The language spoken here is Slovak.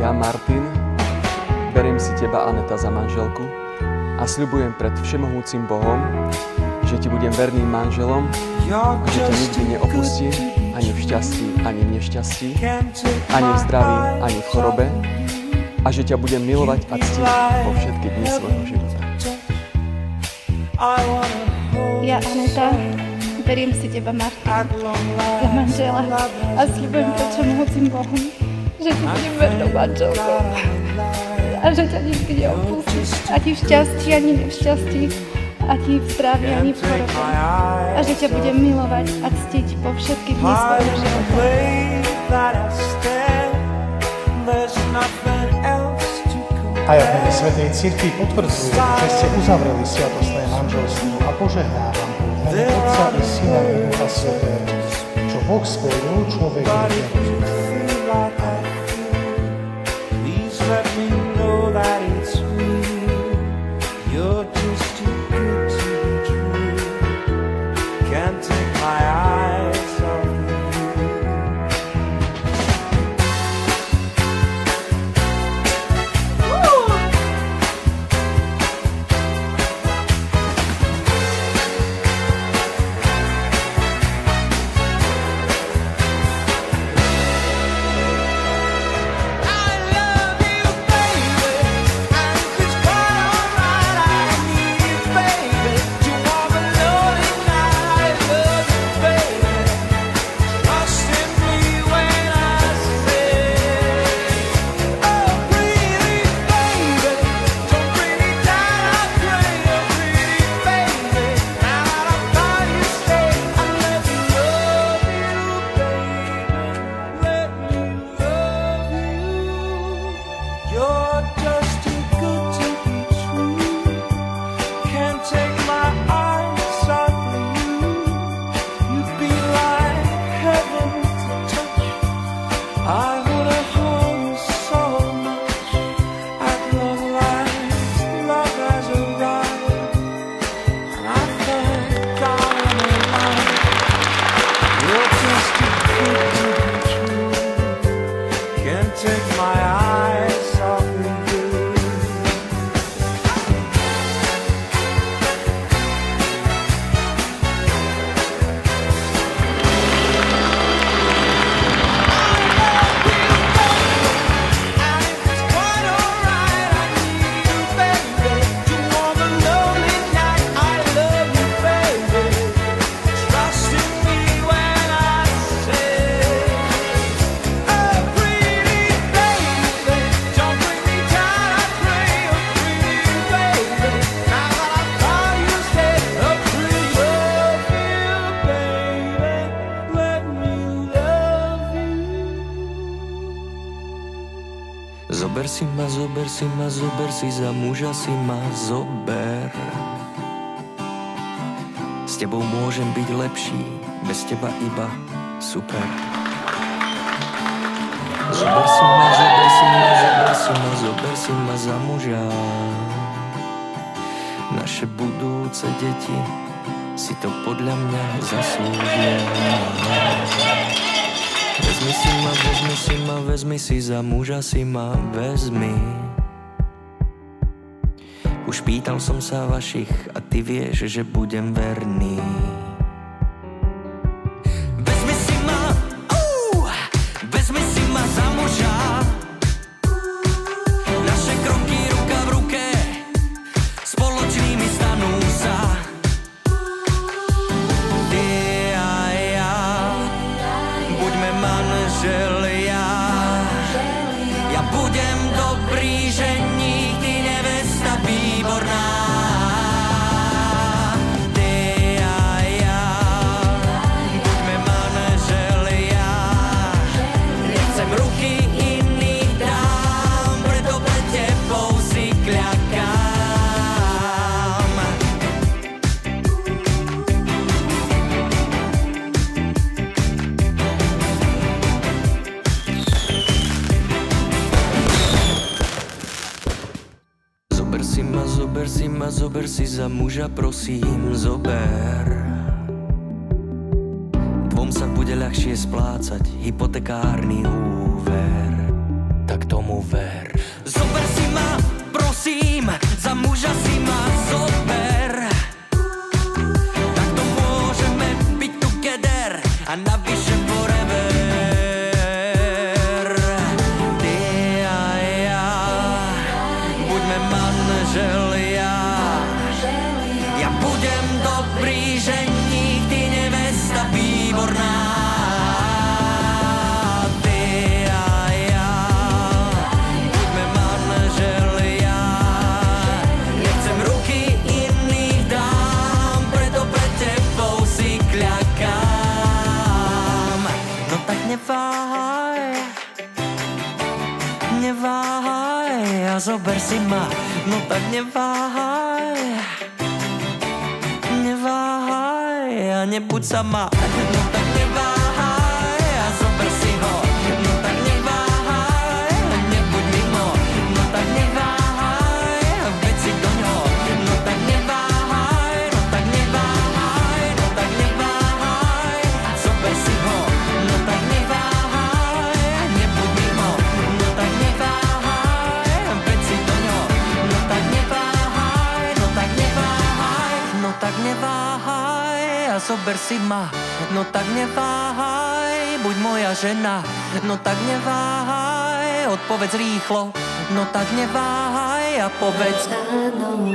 Ja, Martin, beriem si teba, Aneta, za manželku a sľubujem pred všemohúcim Bohom, že ti budem verným manželom a že ťa nikdy neopustím, ani v šťastí, ani v nešťastí, ani v zdraví, ani v chorobe a že ťa budem milovať a ctiť po všetky dni svojho života. Ja, Aneta, beriem si teba, Martin, za manžela a sľubujem pred všemohúcim Bohom, že ti budem vernou manželkou a že ťa nikdy neopustím, ani v šťastí, ani v nešťastí, ani v zdraví, ani v chorobe a že ťa budem milovať a ctiť po všetky dni svojho života. A ja v mene Svätej Cirkvi potvrdzujem, že ste uzavreli sviatostné manželstvo a požehnávam v mene Otca i Syna i Ducha Svätého, čo Boh spojil, človek nerozlučí. Zober si za muža si ma, zober. S tebou môžem byť lepší, bez teba iba super. Zober si ma za muža. Naše budúce deti si to podľa mňa zaslúžia. Vezmi si za muža si ma, vezmi. Už pýtal som sa vašich a ty vieš, že budem verný. Vezmi si ma za muža. Naše kroky ruka v ruke spoločnými stanú sa. Ty a ja, buďme manželia. Ja budem dobrý ženík, ty nevesta výborná. Ty a ja, buďme manželia. Nechcem ruky iných dám, preto pred tebou si kľakám. Zober si za muža, prosím, zober. Dvom sa bude ľahšie splácať hypotekárny úver. Tak tomu over. Zober si ma, prosím, za muža si ma zober. Tak to môžeme byť together a navyše forever. Ty a ja, buďme manželia. Ja budem dobrý ženík, ty nevesta výborná. Neváhaj a zober si ma, no tak neváhaj. Neváhaj a nebuď sama, no tak neváhaj a zober si ho. No tak neváhaj a nebuď mimo, no tak neváhaj a veď si do ňo. No tak neváhaj, no tak neváhaj, no tak neváhaj, zober si ho. No tak neváhaj a nebuď mimo, no tak neváhaj a veď si do ňo. No tak neváhaj, no tak neváhaj, no tak neváhaj a zober si ma. No tak neváhaj, buď moja žena. No tak neváhaj, odpovedz rýchlo. No tak neváhaj a povedz áno.